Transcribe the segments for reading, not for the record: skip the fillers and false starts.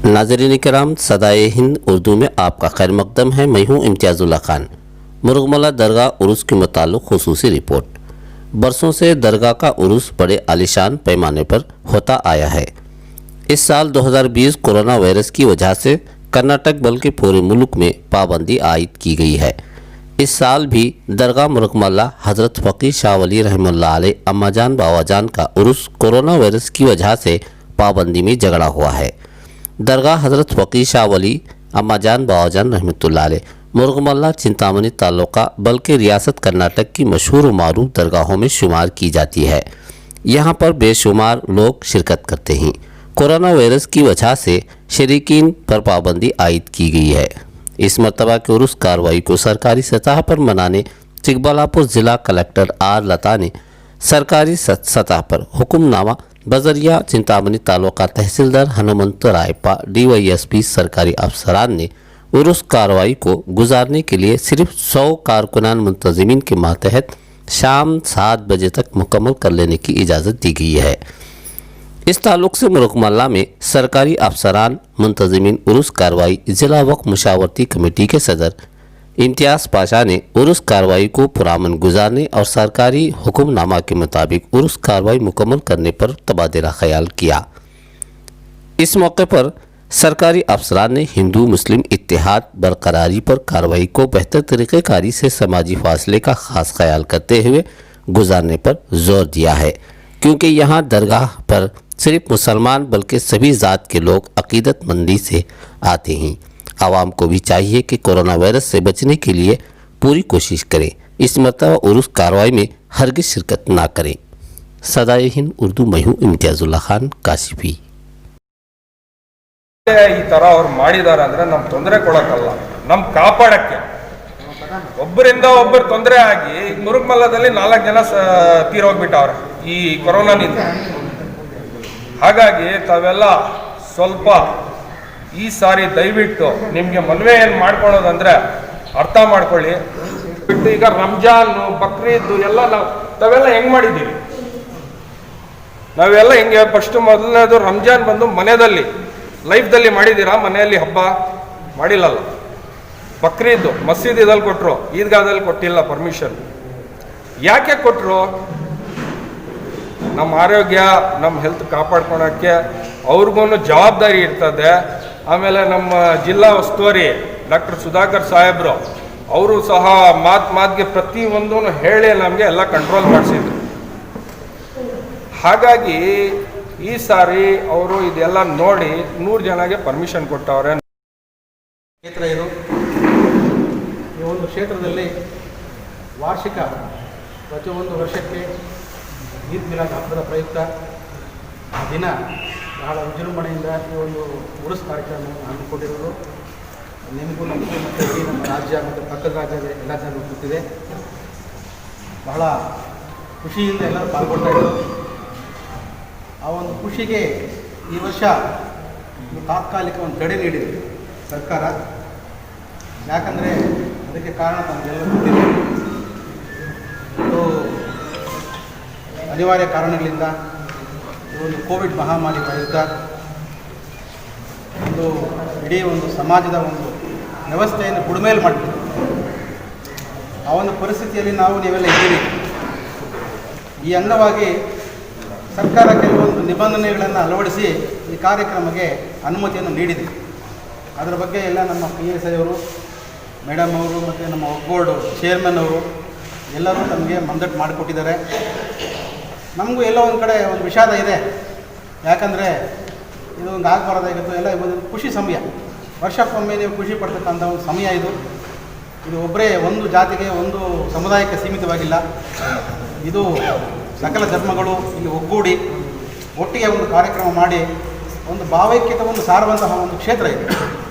नाज़रीन किराम, सदाए हिंद उर्दू में आपका खैर मकदम है। मैं हूँ इम्तियाज़ुल्ला खान। मुरुगमला दरगाह उर्स के मुताल्लिक़ खुसूसी रिपोर्ट। बरसों से दरगाह का उर्स बड़े आलिशान पैमाने पर होता आया है। इस साल 2020 कोरोना वायरस की वजह से कर्नाटक बल्कि पूरे मुल्क में पाबंदी आयद की गई है। इस साल भी दरगाह मुरुगमला हज़रत फ़कीह शाह वली रहमतुल्लाह अलैह अम्माजान बावाजान का उर्स कोरोना वायरस की वजह से पाबंदी में झगड़ा हुआ है। दरगाह हज़रत फ़कीह शाह वली अम्माजान बावाजान रहमतुल्लाह अलैह मुरुगमला चिंतामणी तालुका बल्कि रियासत कर्नाटक की मशहूर व मारूफ दरगाहों में शुमार की जाती है। यहाँ पर बेशुमार लोग शिरकत करते हैं। कोरोना वायरस की वजह से शरीकीन पर पाबंदी आयद की गई है। इस मरतबा के उर्स कार्रवाई को सरकारी सतह पर मनाने चिकबल्लापुर ज़िला कलेक्टर आर लता ने सरकारी सतह पर हुक्मनामा बजरिया चिंतामणी तालुका तहसीलदार हनुमंत रायपा DYSP सरकारी अफसरान ने उर्स कार्रवाई को गुजारने के लिए सिर्फ 100 कारकुनान मुंतज़िमीन के मातहत शाम 7 बजे तक मुकम्मल कर लेने की इजाज़त दी गई है। इस ताल्लुक़ से मुरुगमला में सरकारी अफसरान मुंतज़िमीन उर्स कार्रवाई ज़िला वक्फ मुशावरती कमेटी के सदर इम्तियाज़ पाशा ने उर्स कार्रवाई को पुरामन गुजारने और सरकारी हुक्मनामा के मुताबिक उर्स कार्रवाई मुकम्मल करने पर तबादला ख्याल किया। इस मौके पर सरकारी अफसरान ने हिंदू मुस्लिम इत्तेहाद बरकरारी पर कार्रवाई को बेहतर तरीक़ेकारी से समाजी फासले का ख़ास ख्याल करते हुए गुजारने पर जोर दिया है, क्योंकि यहाँ दरगाह पर सिर्फ मुसलमान बल्कि सभी ज़ात के लोग अक़ीदतमंदी से आते हैं। आवाम को भी चाहिए कि कोरोना वायरस से बचने के लिए पूरी कोशिश करें। इस मरतबा उर्स कार्रवाई में हरगिज़ शिरकत ना करें। सदाए हिंद उर्दू मैं हूँ इम्तियाज़ुल्ला खान काशिफी। ಈ ತರ ಅವ್ರು ಮಾಡಿದಾರೆ ಅಂದ್ರೆ ನಮ್ ತೊಂದರೆ ಕೊಡಕ್ಕಲ್ಲ, ನಮ್ ಕಾಪಾಡಕ್ಕೆ. ಒಬ್ಬರಿಂದ ಒಬ್ಬರು ತೊಂದರೆ ಆಗಿ ಮುರುಗಮಲ್ಲದಲ್ಲಿ 4 ಜನ ತೀರೋಗ್ಬಿಟ್ಟವ್ರೆ ಈ ಕೊರೋನಾನಿಂದ. ಹಾಗಾಗಿ ತಾವೆಲ್ಲ ಸ್ವಲ್ಪ ಈ ಸಾರಿ ದಯವಿಟ್ಟು ನಿಮ್ಗೆ ಮನವಿ ಏನು ಮಾಡ್ಕೊಳ್ಳೋದಂದ್ರೆ ಅರ್ಥ ಮಾಡ್ಕೊಳ್ಳಿ. ಬಿಟ್ಟು ಈಗ ರಂಜಾನ್ ಬಕ್ರೀದ್ ಎಲ್ಲ ತಾವೆಲ್ಲ ಹೆಂಗ್ ಮಾಡಿದ್ದೀವಿ, ನಾವೆಲ್ಲ ಹಿಂಗೆ ಫಸ್ಟ್ ಮೊದಲನೇದು ರಂಜಾನ್ ಬಂದು ಮನೆಯಲ್ಲಿ ಲೈಫ್ದಲ್ಲಿ ಮಾಡಿದ್ದೀರಾ, ಮನೆಯಲ್ಲಿ ಹಬ್ಬ ಮಾಡಿಲ್ಲಲ್ಲ. ಬಕ್ರೀದ್ ಮಸೀದಿದಲ್ಲಿ ಕೊಟ್ಟರು, ಈದ್ಗಾದಲ್ಲಿ ಕೊಟ್ಟಿಲ್ಲ ಪರ್ಮಿಷನ್. ಯಾಕೆ ಕೊಟ್ಟರು? ನಮ್ಮ ಆರೋಗ್ಯ ನಮ್ಮ ಹೆಲ್ತ್ ಕಾಪಾಡ್ಕೊಳಕ್ಕೆ ಅವ್ರಿಗೂ ಜವಾಬ್ದಾರಿ ಇರ್ತದೆ. ಆಮೇಲೆ ನಮ್ಮ ಜಿಲ್ಲಾ ಉಸ್ತುವಾರಿ ಡಾಕ್ಟರ್ ಸುಧಾಕರ್ ಸಾಹೇಬ್ರು ಅವರು ಸಹ ಮಾತಿಗೆ ಪ್ರತಿಯೊಂದೂ ಹೇಳಿ ನಮಗೆ ಎಲ್ಲ ಕಂಟ್ರೋಲ್ ಮಾಡಿಸಿದ್ರು. ಹಾಗಾಗಿ ಈ ಸಾರಿ ಅವರು ಇದೆಲ್ಲ ನೋಡಿ 100 ಜನಗೆ ಪರ್ಮಿಷನ್ ಕೊಟ್ಟವ್ರೆ. ಕ್ಷೇತ್ರ ಇದು. ಈ ಒಂದು ಕ್ಷೇತ್ರದಲ್ಲಿ ವಾರ್ಷಿಕ ಪ್ರತಿಯೊಂದು ವರ್ಷಕ್ಕೆ ಈದ್ ಮಿಲಾದ್ ಹಬ್ಬದ ಪ್ರಯುಕ್ತ ಆ ದಿನ ಬಹಳ ವಿಜೃಂಭಣೆಯಿಂದ ಈ ಒಂದು ಉರ್ಸ್ ಕಾರ್ಯಕ್ರಮವನ್ನು ಹಮ್ಮಿಕೊಂಡಿರೋದು ನಿಮಗೂ ನಮಗೂ ಮತ್ತು ಇಡೀ ನಮ್ಮ ರಾಜ್ಯ ಮತ್ತು ಪಕ್ಕದ ರಾಜ್ಯದ ಎಲ್ಲ ಜನರು ಗೊತ್ತಿದೆ. ಬಹಳ ಖುಷಿಯಿಂದ ಎಲ್ಲರೂ ಪಾಲ್ಗೊಳ್ತಾ ಇದ್ದರು. ಆ ಒಂದು ಖುಷಿಗೆ ಈ ವರ್ಷ ತಾತ್ಕಾಲಿಕ ಒಂದು ತಡೆ ನೀಡಿದೆ ಸರ್ಕಾರ. ಯಾಕಂದರೆ ಅದಕ್ಕೆ ಕಾರಣ ತಮಗೆಲ್ಲ ಗೊತ್ತಿದೆ. ಅನಿವಾರ್ಯ ಕಾರಣಗಳಿಂದ ಒಂದು ಕೋವಿಡ್ ಮಹಾಮಾರಿ ಪ್ರಯುಕ್ತ ಒಂದು ಇಡೀ ಒಂದು ಸಮಾಜದ ಒಂದು ವ್ಯವಸ್ಥೆಯನ್ನು ಬುಡಮೇಲು ಮಾಡಿದೆ. ಆ ಒಂದು ಪರಿಸ್ಥಿತಿಯಲ್ಲಿ ನೀವೆಲ್ಲ ಇದ್ದೀರಿ. ಈ ಅಂಗವಾಗಿ ಸರ್ಕಾರ ಕೆಲವೊಂದು ನಿಬಂಧನೆಗಳನ್ನು ಅಳವಡಿಸಿ ಈ ಕಾರ್ಯಕ್ರಮಕ್ಕೆ ಅನುಮತಿಯನ್ನು ನೀಡಿದೆ. ಅದರ ಬಗ್ಗೆ ಎಲ್ಲ ನಮ್ಮ PSI ಅವರು, ಮೇಡಮ್ ಅವರು ಮತ್ತು ನಮ್ಮ ಬೋರ್ಡ್ ಚೇರ್ಮನ್ ಅವರು ಎಲ್ಲರೂ ನಮಗೆ ಮಂದಟ್ಟು ಮಾಡಿಕೊಟ್ಟಿದ್ದಾರೆ. ನಮಗೂ ಎಲ್ಲೋ ಒಂದು ಕಡೆ ಒಂದು ವಿಷಾದ ಇದೆ. ಯಾಕಂದರೆ ಇದು ಒಂದು ಆಗಬಾರ್ದಾಗಿತ್ತು. ಎಲ್ಲ ಒಂದು ಖುಷಿ ಸಮಯ, ವರ್ಷಕ್ಕೊಮ್ಮೆ ನೀವು ಖುಷಿ ಪಡ್ತಕ್ಕಂಥ ಒಂದು ಸಮಯ ಇದು. ಇದು ಒಬ್ಬರೇ ಒಂದು ಜಾತಿಗೆ ಒಂದು ಸಮುದಾಯಕ್ಕೆ ಸೀಮಿತವಾಗಿಲ್ಲ. ಇದು ಸಕಲ ಧರ್ಮಗಳು ಇಲ್ಲಿ ಒಗ್ಗೂಡಿ ಒಟ್ಟಿಗೆ ಒಂದು ಕಾರ್ಯಕ್ರಮ ಮಾಡಿ ಒಂದು ಭಾವೈಕ್ಯತೆಯನ್ನು ಸಾರುವಂತಹ ಒಂದು ಕ್ಷೇತ್ರ ಇದೆ.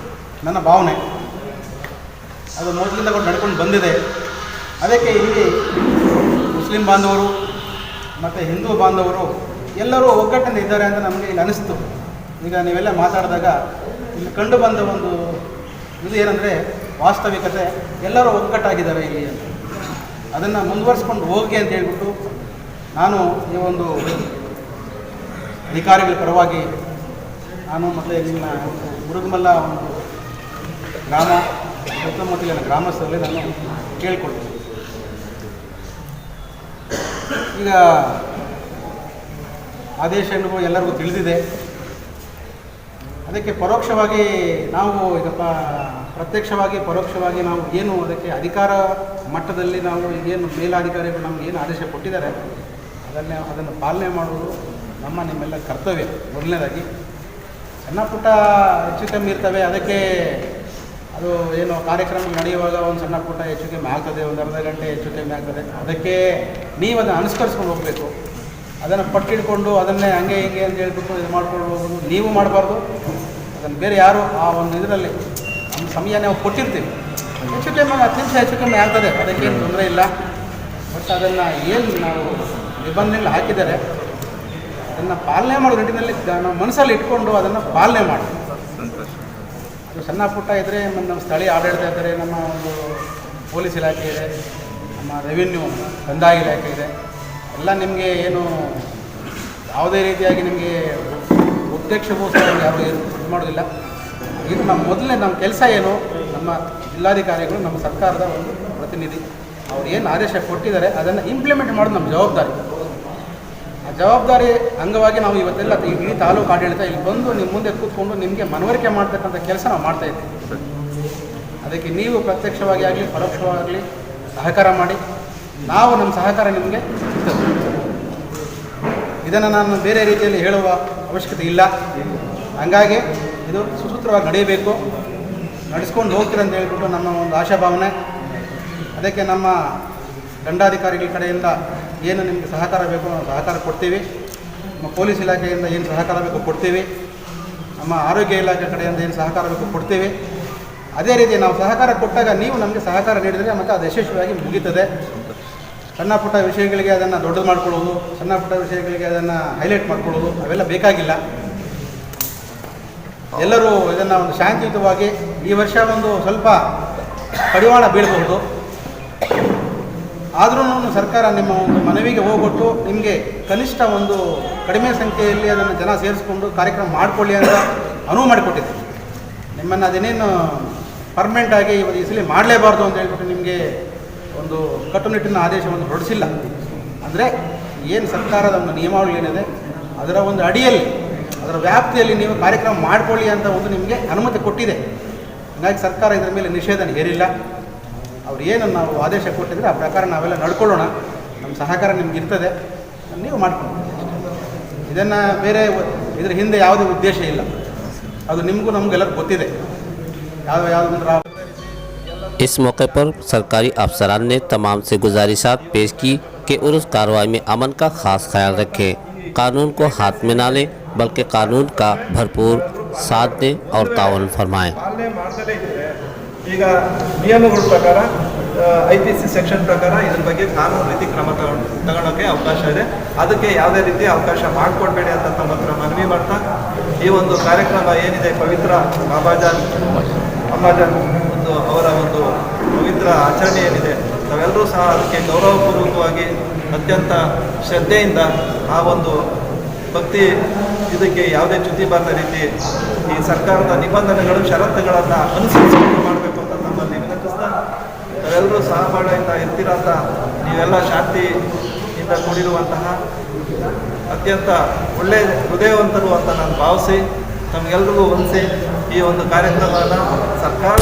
ನನ್ನ ಭಾವನೆ ಅದು ಮೊದಲಿಂದ ನಡ್ಕೊಂಡು ಬಂದಿದೆ. ಅದಕ್ಕೆ ಇಲ್ಲಿ ಮುಸ್ಲಿಂ ಬಾಂಧವರು ಮತ್ತು ಹಿಂದೂ ಬಾಂಧವರು ಎಲ್ಲರೂ ಒಗ್ಗಟ್ಟಿನಿಂದ ಇದ್ದಾರೆ ಅಂತ ನಮಗೆ ಇಲ್ಲಿ ಅನಿಸ್ತು. ಈಗ ನೀವೆಲ್ಲ ಮಾತಾಡಿದಾಗ ಇಲ್ಲಿ ಕಂಡು ಬಂದ ಒಂದು ಇದು ಏನಂದರೆ ವಾಸ್ತವಿಕತೆ, ಎಲ್ಲರೂ ಒಗ್ಗಟ್ಟಾಗಿದ್ದಾರೆ ಇಲ್ಲಿ ಅಂತ. ಅದನ್ನು ಮುಂದುವರಿಸ್ಕೊಂಡು ಹೋಗಿ ಅಂತ ಹೇಳ್ಬಿಟ್ಟು ನಾನು ಈ ಒಂದು ಅಧಿಕಾರಿಗಳ ಪರವಾಗಿ ನಾನು ಮತ್ತು ನಿಮ್ಮ ಮುರುಗಮಲ್ಲ ಒಂದು ಗ್ರಾಮ ಸುತ್ತಮುತ್ತಲಿನ ಗ್ರಾಮಸ್ಥರಲ್ಲಿ ನಾನು ಕೇಳಿಕೊಳ್ತೀನಿ. ಈಗ ಆದೇಶ ಎನ್ನುವ ಎಲ್ಲರಿಗೂ ತಿಳಿದಿದೆ. ಅದಕ್ಕೆ ಪರೋಕ್ಷವಾಗಿ ನಾವು ಈಗ ಪ್ರತ್ಯಕ್ಷವಾಗಿ ಪರೋಕ್ಷವಾಗಿ ನಾವು ಏನು ಅದಕ್ಕೆ ಅಧಿಕಾರ ಮಟ್ಟದಲ್ಲಿ ನಾವು ಏನು ಮೇಲಾಧಿಕಾರಿಗಳು ನಮ್ಗೆ ಏನು ಆದೇಶ ಕೊಟ್ಟಿದ್ದಾರೆ ಅದನ್ನು ಪಾಲನೆ ಮಾಡುವುದು ನಿಮ್ಮೆಲ್ಲ ಕರ್ತವ್ಯ. ಮೊದಲನೇದಾಗಿ ಸಣ್ಣ ಪುಟ್ಟ ಹೆಚ್ಚು ಕಮ್ಮಿ ಇರ್ತವೆ. ಅದಕ್ಕೆ ಅದು ಏನು ಕಾರ್ಯಕ್ರಮ ನಡೆಯುವಾಗ ಒಂದು ಸಣ್ಣ ಪುಟ್ಟ ಹೆಚ್ಚು ಕಮ್ಮಿ ಆಗ್ತದೆ, ಒಂದು ಅರ್ಧ ಗಂಟೆ ಹೆಚ್ಚು ಕಮ್ಮಿ ಆಗ್ತದೆ. ಅದಕ್ಕೆ ನೀವು ಅದನ್ನು ಅನುಸರಿಸ್ಕೊಂಡು ಹೋಗಬೇಕು. ಅದನ್ನು ಪಟ್ಟಿಡ್ಕೊಂಡು ಅದನ್ನೇ ಹಂಗೆ ಹಿಂಗೆ ಅಂತ ಹೇಳ್ಬಿಟ್ಟು ಇದು ಮಾಡ್ಕೊಂಡು ಹೋಗೋದು ನೀವು ಮಾಡಬಾರ್ದು. ಅದನ್ನು ಬೇರೆ ಯಾರು ಆ ಒಂದು ಇದರಲ್ಲಿ ನಮ್ಮ ಸಮಯ ನಾವು ಕೊಟ್ಟಿರ್ತೀವಿ. ಹೆಚ್ಚು ಕಮ್ಮಿ 10 ನಿಮಿಷ ಹೆಚ್ಚು ಕಮ್ಮಿ ಆಗ್ತದೆ, ಅದಕ್ಕೇನು ತೊಂದರೆ ಇಲ್ಲ. ಬಟ್ ಅದನ್ನು ಏನು ನಾವು ನಿಬಂಧನೆಗಳು ಹಾಕಿದ್ದಾರೆ ಅದನ್ನು ಪಾಲನೆ ಮಾಡೋ ನಿಟ್ಟಿನಲ್ಲಿ ನಾವು ಮನಸ್ಸಲ್ಲಿ ಇಟ್ಕೊಂಡು ಅದನ್ನು ಪಾಲನೆ ಮಾಡಿ. ಅದು ಸಣ್ಣ ಪುಟ್ಟ ಇದ್ದರೆ ನಮ್ಮ ಸ್ಥಳೀಯ ಆಡಳಿತ ಇದ್ದರೆ, ನಮ್ಮ ಒಂದು ಪೊಲೀಸ್ ಇಲಾಖೆ ಇದೆ, ನಮ್ಮ ರೆವಿನ್ಯೂ ಕಂದಾಯ ಇಲಾಖೆ ಇದೆ. ಎಲ್ಲ ನಿಮಗೆ ಏನು ಯಾವುದೇ ರೀತಿಯಾಗಿ ನಿಮಗೆ ಉದ್ದೇಶಗೋಸ್ಕರ ಯಾರು ಇದು ಮಾಡೋದಿಲ್ಲ. ಇದು ನಮ್ಮ ಕೆಲಸ ಏನು, ನಮ್ಮ ಜಿಲ್ಲಾಧಿಕಾರಿಗಳು ನಮ್ಮ ಸರ್ಕಾರದ ಒಂದು ಪ್ರತಿನಿಧಿ, ಅವ್ರು ಏನು ಆದೇಶ ಕೊಟ್ಟಿದ್ದಾರೆ ಅದನ್ನು ಇಂಪ್ಲಿಮೆಂಟ್ ಮಾಡೋದು ನಮ್ಮ ಜವಾಬ್ದಾರಿ. ಆ ಜವಾಬ್ದಾರಿ ಅಂಗವಾಗಿ ನಾವು ಇವತ್ತೆಲ್ಲ ಇಡೀ ತಾಲೂಕು ಆಡಳಿತ ಇಲ್ಲಿ ಬಂದು ನಿಮ್ಮ ಮುಂದೆ ಕೂತ್ಕೊಂಡು ನಿಮಗೆ ಮನವರಿಕೆ ಮಾಡ್ತಕ್ಕಂಥ ಕೆಲಸ ನಾವು ಮಾಡ್ತಾಯಿದ್ದೀವಿ. ಅದಕ್ಕೆ ನೀವು ಪ್ರತ್ಯಕ್ಷವಾಗಿ ಆಗಲಿ ಪರೋಕ್ಷವಾಗಲಿ ಸಹಕಾರ ಮಾಡಿ. ನಾವು ನಮ್ಮ ಸಹಕಾರ ನಿಮಗೆ ಸಿಗ್ತದೆ. ಇದನ್ನು ನಾನು ಬೇರೆ ರೀತಿಯಲ್ಲಿ ಹೇಳುವ ಅವಶ್ಯಕತೆ ಇಲ್ಲ. ಹಂಗಾಗಿ ಇದು ಸುಸೂತ್ರವಾಗಿ ನಡೆಯಬೇಕು, ನಡೆಸ್ಕೊಂಡು ಹೋಗ್ತೀರ ಅಂತ ಹೇಳ್ಬಿಟ್ಟು ನಮ್ಮ ಒಂದು ಆಶಾಭಾವನೆ. ಅದಕ್ಕೆ ನಮ್ಮ ದಂಡಾಧಿಕಾರಿಗಳ ಕಡೆಯಿಂದ ಏನು ನಿಮಗೆ ಸಹಕಾರ ಬೇಕು ನಾವು ಸಹಕಾರ ಕೊಡ್ತೀವಿ. ನಮ್ಮ ಪೊಲೀಸ್ ಇಲಾಖೆಯಿಂದ ಏನು ಸಹಕಾರ ಬೇಕು ಕೊಡ್ತೀವಿ. ನಮ್ಮ ಆರೋಗ್ಯ ಇಲಾಖೆ ಕಡೆಯಿಂದ ಏನು ಸಹಕಾರ ಬೇಕು ಕೊಡ್ತೀವಿ. ಅದೇ ರೀತಿ ನಾವು ಸಹಕಾರ ಕೊಟ್ಟಾಗ ನೀವು ನಮಗೆ ಸಹಕಾರ ನೀಡಿದರೆ ಮತ್ತು ಅದು ಯಶಸ್ವಿಯಾಗಿ ಮುಗೀತದೆ. ಸಣ್ಣ ಪುಟ್ಟ ವಿಷಯಗಳಿಗೆ ಅದನ್ನು ದೊಡ್ಡದು ಮಾಡ್ಕೊಳ್ಳೋದು, ಸಣ್ಣ ಪುಟ್ಟ ವಿಷಯಗಳಿಗೆ ಅದನ್ನು ಹೈಲೈಟ್ ಮಾಡ್ಕೊಳ್ಳೋದು ಅವೆಲ್ಲ ಬೇಕಾಗಿಲ್ಲ. ಎಲ್ಲರೂ ಇದನ್ನು ಒಂದು ಶಾಂತಿಯುತವಾಗಿ ಈ ವರ್ಷ ಒಂದು ಸ್ವಲ್ಪ ಕಡಿವಾಣ ಬೀಳಬಹುದು. ಆದ್ರೂ ಸರ್ಕಾರ ನಿಮ್ಮ ಒಂದು ಮನವಿಗೆ ಹೋಗೊಟ್ಟು ನಿಮಗೆ ಕನಿಷ್ಠ ಒಂದು ಕಡಿಮೆ ಸಂಖ್ಯೆಯಲ್ಲಿ ಅದನ್ನು ಜನ ಸೇರಿಸ್ಕೊಂಡು ಕಾರ್ಯಕ್ರಮ ಮಾಡಿಕೊಳ್ಳಿ ಅಂತ ಅನುವು ಮಾಡಿಕೊಟ್ಟಿದೆ. ನಿಮ್ಮನ್ನು ಅದೇನೇನು ಪರ್ಮನೆಂಟಾಗಿ ಈ ಸಲ ಮಾಡಲೇಬಾರ್ದು ಅಂತ ಹೇಳ್ಬಿಟ್ಟು ನಿಮಗೆ ಒಂದು ಕಟ್ಟುನಿಟ್ಟಿನ ಆದೇಶವನ್ನು ಹೊರಡಿಸಿಲ್ಲ. ಅಂದರೆ ಏನು ಸರ್ಕಾರದ ಒಂದು ನಿಯಮಾವಳಿ ಏನಿದೆ ಅದರ ಒಂದು ಅಡಿಯಲ್ಲಿ ಅದರ ವ್ಯಾಪ್ತಿಯಲ್ಲಿ ನೀವು ಕಾರ್ಯಕ್ರಮ ಮಾಡಿಕೊಳ್ಳಿ ಅಂತ ಒಂದು ನಿಮಗೆ ಅನುಮತಿ ಕೊಟ್ಟಿದೆ. ಹಾಗಾಗಿ ಸರ್ಕಾರ ಇದರ ಮೇಲೆ ನಿಷೇಧನ ಹೇರಿಲ್ಲ. ಅವ್ರು ಏನು ನಾವು ಆದೇಶ ಕೊಟ್ಟಿದ್ರೆ ಆ ಪ್ರಕಾರ ನಾವೆಲ್ಲ ನಡ್ಕೊಳ್ಳೋಣ. ನಮ್ಮ ಸಹಕಾರ ನಿಮ್ಗೆ ಇರ್ತದೆ, ನೀವು ಮಾಡ್ಕೊಳ್ಳಿ. ಇದನ್ನು ಬೇರೆ ಇದರ ಹಿಂದೆ ಯಾವುದೇ ಉದ್ದೇಶ ಇಲ್ಲ. ಅದು ನಿಮಗೂ ನಮಗೆಲ್ಲರೂ ಗೊತ್ತಿದೆ. ಯಾವುದಂದ್ರೆ इस मौके पर सरकारी अफसरान ने तमाम से गुजारिशात पेश की कि उर्स कार्रवाई में अमन का खास ख्याल रखें, कानून को हाथ में ना लें बल्कि कानून का भरपूर साथ दें और ताउन फरमाएं। ಈಗ ನಿಯಮಗಳ ಪ್ರಕಾರ IPC ಸೆಕ್ಷನ್ ಪ್ರಕಾರ ಇದ್ರ ಬಗ್ಗೆ ಕಾನೂನು ರೀತಿ ಕ್ರಮ ತಗೊಳ್ಳೋಕ್ಕೆ ಅವಕಾಶ ಇದೆ. ಅದಕ್ಕೆ ಯಾವುದೇ ರೀತಿ ಅವಕಾಶ ಮಾಡಿಕೊಡ್ಬೇಡಿ ಅಂತ ತಮ್ಮ ಹತ್ರ ಮನವಿ ಮಾಡ್ತಾ ಈ ಒಂದು ಕಾರ್ಯಕ್ರಮ ಏನಿದೆ ಪವಿತ್ರ ಬಾಬಾಜಾನ್ ಅಮ್ಮಾಜಾನ್ ಒಂದು ಅವರ ಒಂದು ಪವಿತ್ರ ಆಚರಣೆ ಏನಿದೆ ನಾವೆಲ್ಲರೂ ಸಹ ಅದಕ್ಕೆ ಗೌರವಪೂರ್ವಕವಾಗಿ ಅತ್ಯಂತ ಶ್ರದ್ಧೆಯಿಂದ ಆ ಒಂದು ಭಕ್ತಿ ಇದಕ್ಕೆ ಯಾವುದೇ ಚ್ಯುತಿ ಬಾರದ ರೀತಿ ಈ ಸರ್ಕಾರದ ನಿಬಂಧನೆಗಳು ಷರತ್ತುಗಳನ್ನು ಅನುಸರಿಸಿಕೊಂಡು ಮಾಡಬೇಕು ಅಂತ ನಮ್ಮಲ್ಲಿ ವಿನಂತಿಸ್ತಾ ನಾವೆಲ್ಲರೂ ಸಹಬಾಳ್ವೆಯಿಂದ ಇರ್ತೀರ ಅಂತ ನೀವೆಲ್ಲ ಶಾಂತಿಯಿಂದ ಕೂಡಿರುವಂತಹ ಅತ್ಯಂತ ಒಳ್ಳೆಯ ಹೃದಯವಂತರು ಅಂತ ನಾನು ಭಾವಿಸಿ ತಮಗೆಲ್ರಿಗೂ ಹೊಂದಿಸಿ ಈ ಒಂದು ಕಾರ್ಯಕ್ರಮವನ್ನು ಸರ್ಕಾರ